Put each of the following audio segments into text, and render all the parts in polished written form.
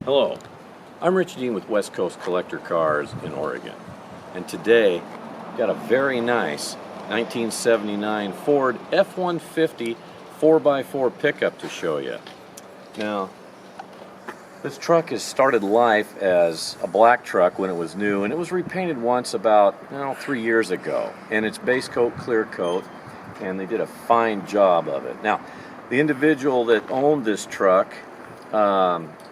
Hello, I'm Rich Dean with West Coast Collector Cars in Oregon, and today got a very nice 1979 Ford F150 4x4 pickup to show you. Now, this truck has started life as a black truck when it was new, and it was repainted once about 3 years ago, and it's base coat, clear coat, and they did a fine job of it. Now, the individual that owned this truck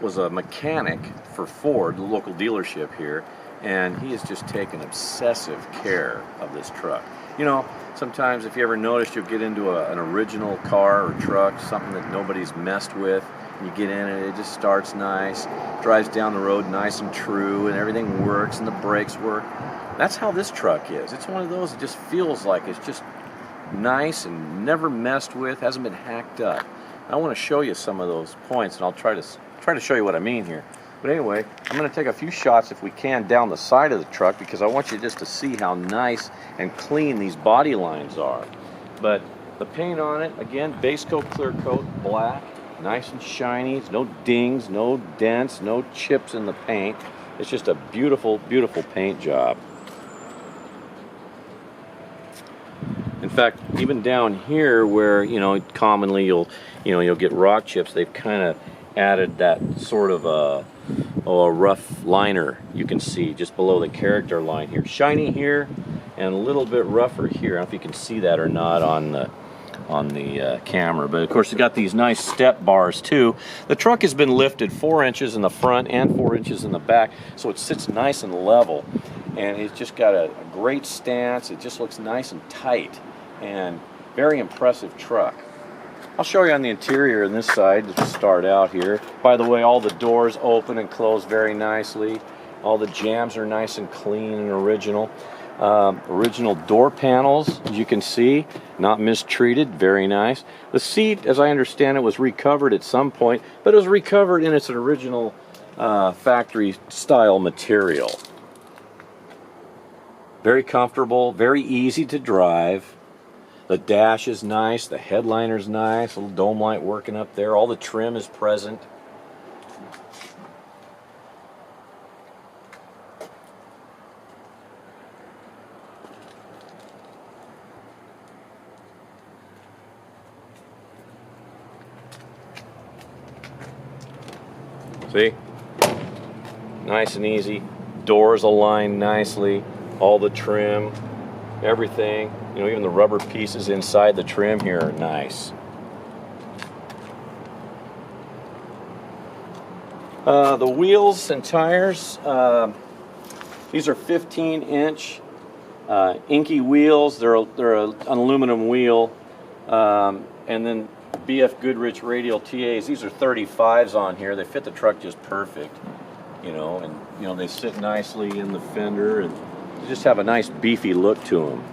was a mechanic for Ford, the local dealership here, and he has just taken obsessive care of this truck. You know, sometimes if you ever noticed, you'll get into an original car or truck, something that nobody's messed with, and you get in it, it just starts nice, drives down the road nice and true, and everything works, and the brakes work. That's how this truck is. It's one of those that just feels like it's just nice and never messed with, hasn't been hacked up. I want to show you some of those points, and I'll try to show you what I mean here. But anyway, I'm going to take a few shots, if we can, down the side of the truck, because I want you just to see how nice and clean these body lines are. But the paint on it, again, base coat, clear coat, black, nice and shiny. There's no dings, no dents, no chips in the paint. It's just a beautiful, beautiful paint job. In fact, even down here where, commonly you'll get rock chips, they've kind of added that sort of a rough liner you can see just below the character line here. Shiny here and a little bit rougher here. I don't know if you can see that or not on the camera, but of course it's got these nice step bars too. The truck has been lifted 4 inches in the front and 4 inches in the back, so it sits nice and level, and it's just got a great stance. It just looks nice and tight, and very impressive truck. I'll show you on the interior on this side to start out here. By the way, all the doors open and close very nicely. All the jambs are nice and clean and original. Original door panels, as you can see, not mistreated, very nice. The seat, as I understand it, was recovered at some point, but it was recovered in its original factory style material. Very comfortable, very easy to drive. The dash is nice, the headliner's nice, little dome light working up there, all the trim is present. See? Nice and easy. Doors aligned nicely, all the trim, everything. Even the rubber pieces inside the trim here are nice. The wheels and tires, these are 15-inch inky wheels. They're an aluminum wheel, and then BF Goodrich radial TAs. These are 35s on here. They fit the truck just perfect, and they sit nicely in the fender and just have a nice beefy look to them.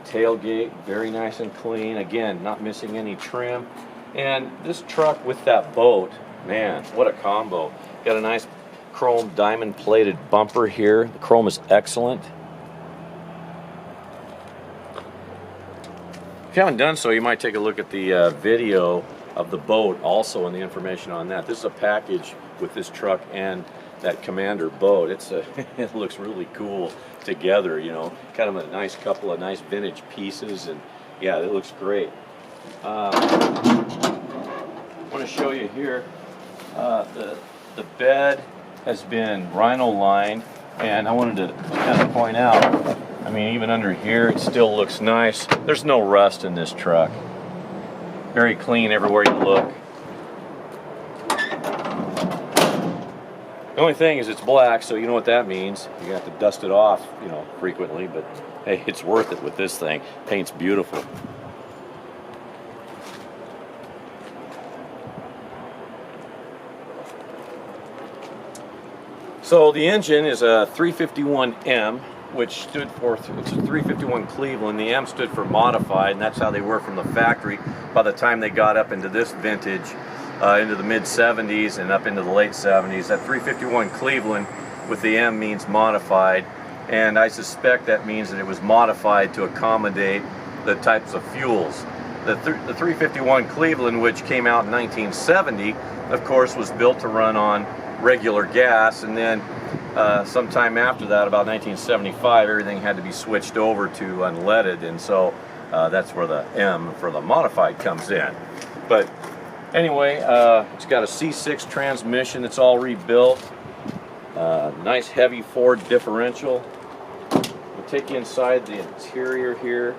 Tailgate, very nice and clean. Again, not missing any trim. And this truck with that boat, man, what a combo. Got a nice chrome diamond plated bumper here. The chrome is excellent. If you haven't done so, you might take a look at the video of the boat also, and the information on that. This is a package with this truck and that Commander boat. It looks really cool together, kind of a nice couple of nice vintage pieces, and yeah, it looks great. I want to show you here, the bed has been rhino lined, and I wanted to kind of point out, even under here it still looks nice. There's no rust in this truck. Very clean everywhere you look. The only thing is it's black, so you know what that means. You have to dust it off, frequently, but hey, it's worth it with this thing. Paint's beautiful. So the engine is a 351M, which stood for, it's a 351 Cleveland. The M stood for modified, and that's how they were from the factory by the time they got up into this vintage. Into the mid-70s and up into the late 70s. That 351 Cleveland with the M means modified, and I suspect that means that it was modified to accommodate the types of fuels The 351 Cleveland, which came out in 1970, of course, was built to run on regular gas, and then sometime after that, about 1975, everything had to be switched over to unleaded, and so that's where the M for the modified comes in. But anyway, it's got a C6 transmission. It's all rebuilt. Nice heavy Ford differential. We'll take you inside the interior here.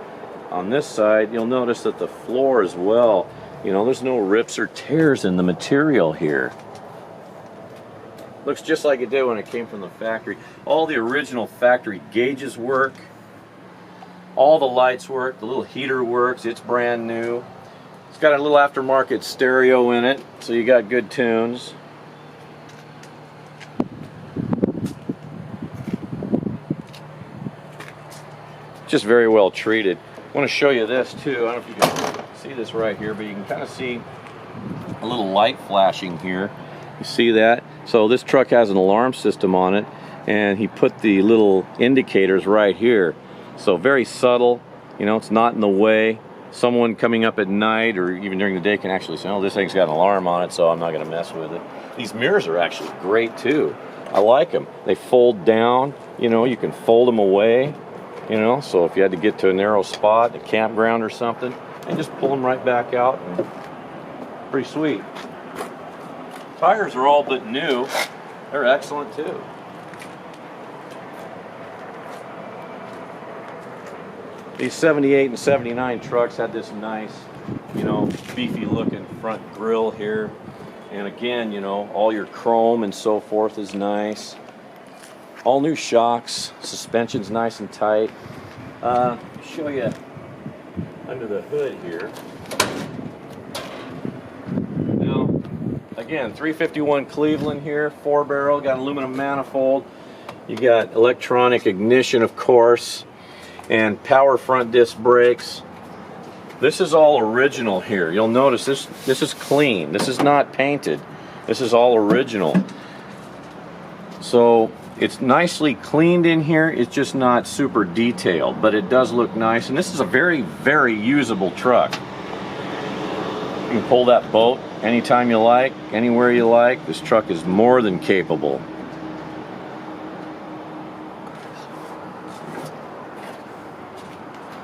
On this side, you'll notice that the floor as well, you know, there's no rips or tears in the material here. Looks just like it did when it came from the factory. All the original factory gauges work. All the lights work. The little heater works. It's brand new. It's got a little aftermarket stereo in it, so you got good tunes. Just very well treated. I want to show you this too. I don't know if you can see this right here, but you can kind of see a little light flashing here. You see that? So this truck has an alarm system on it, and he put the little indicators right here. So very subtle, you know, it's not in the way. Someone coming up at night or even during the day can actually say, oh, this thing's got an alarm on it, so I'm not going to mess with it. These mirrors are actually great too. I like them. They fold down, you know, you can fold them away. You know, so if you had to get to a narrow spot, a campground or something, and just pull them right back out. And pretty sweet. Tires are all but new. They're excellent too. These 78 and 79 trucks had this nice, you know, beefy looking front grille here. And again, you know, all your chrome and so forth is nice. All new shocks, suspension's nice and tight. Show you under the hood here. Now, again, 351 Cleveland here, 4-barrel, got aluminum manifold. You got electronic ignition, of course, and power front disc brakes. This is all original here. You'll notice this is clean. This is not painted. This is all original. So it's nicely cleaned in here. It's just not super detailed, but it does look nice. And this is a very, very usable truck. You can pull that boat anytime you like, anywhere you like. This truck is more than capable.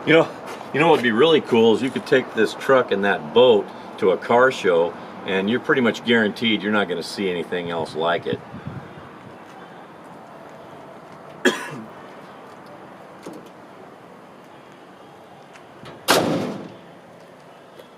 You know what would be really cool is you could take this truck and that boat to a car show, and you're pretty much guaranteed you're not going to see anything else like it.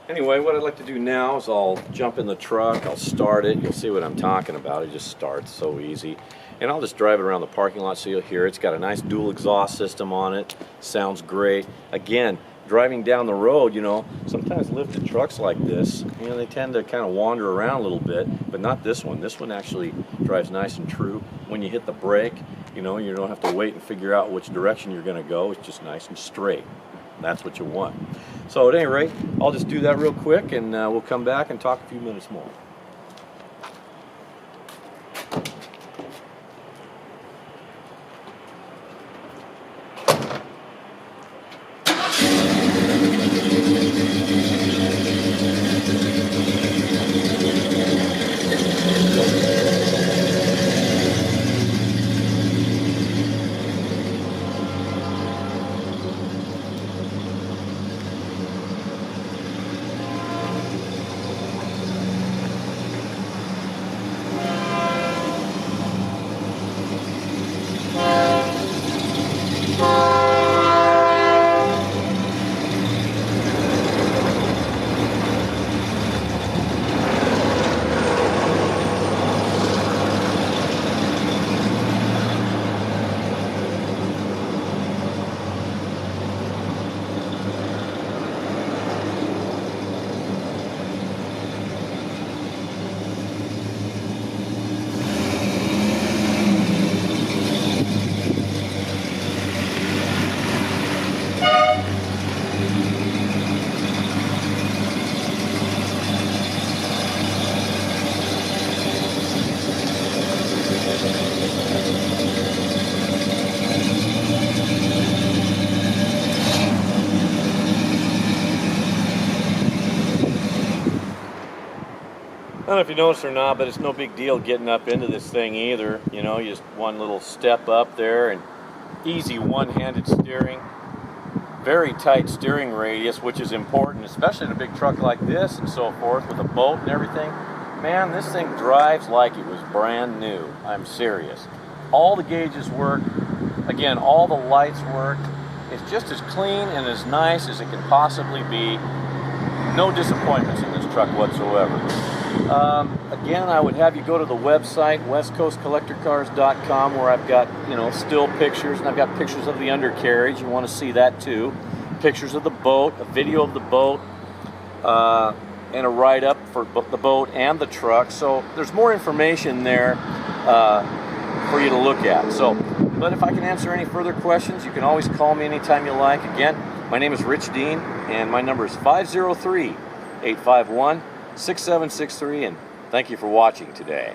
Anyway, what I'd like to do now is I'll jump in the truck, I'll start it, you'll see what I'm talking about. It just starts so easy. And I'll just drive it around the parking lot so you'll hear it. It's got a nice dual exhaust system on it. Sounds great. Again, driving down the road, you know, sometimes lifted trucks like this, you know, they tend to kind of wander around a little bit, but not this one. This one actually drives nice and true. When you hit the brake, you know, you don't have to wait and figure out which direction you're going to go. It's just nice and straight. That's what you want. So at any rate, I'll just do that real quick, and we'll come back and talk a few minutes more. don't know if you noticed or not, but it's no big deal getting up into this thing either. You know, you just one little step up there and easy one-handed steering. Very tight steering radius, which is important, especially in a big truck like this and so forth with a boat and everything. Man, this thing drives like it was brand new. I'm serious. All the gauges work. Again, all the lights work. It's just as clean and as nice as it can possibly be. No disappointments in this truck whatsoever. Again, I would have you go to the website, westcoastcollectorcars.com, where I've got, you know, still pictures, and I've got pictures of the undercarriage. You want to see that too. Pictures of the boat, a video of the boat, and a write-up for the boat and the truck. So there's more information there for you to look at. So, but if I can answer any further questions, you can always call me anytime you like. Again, my name is Rich Dean, and my number is 503-851-6763, and thank you for watching today.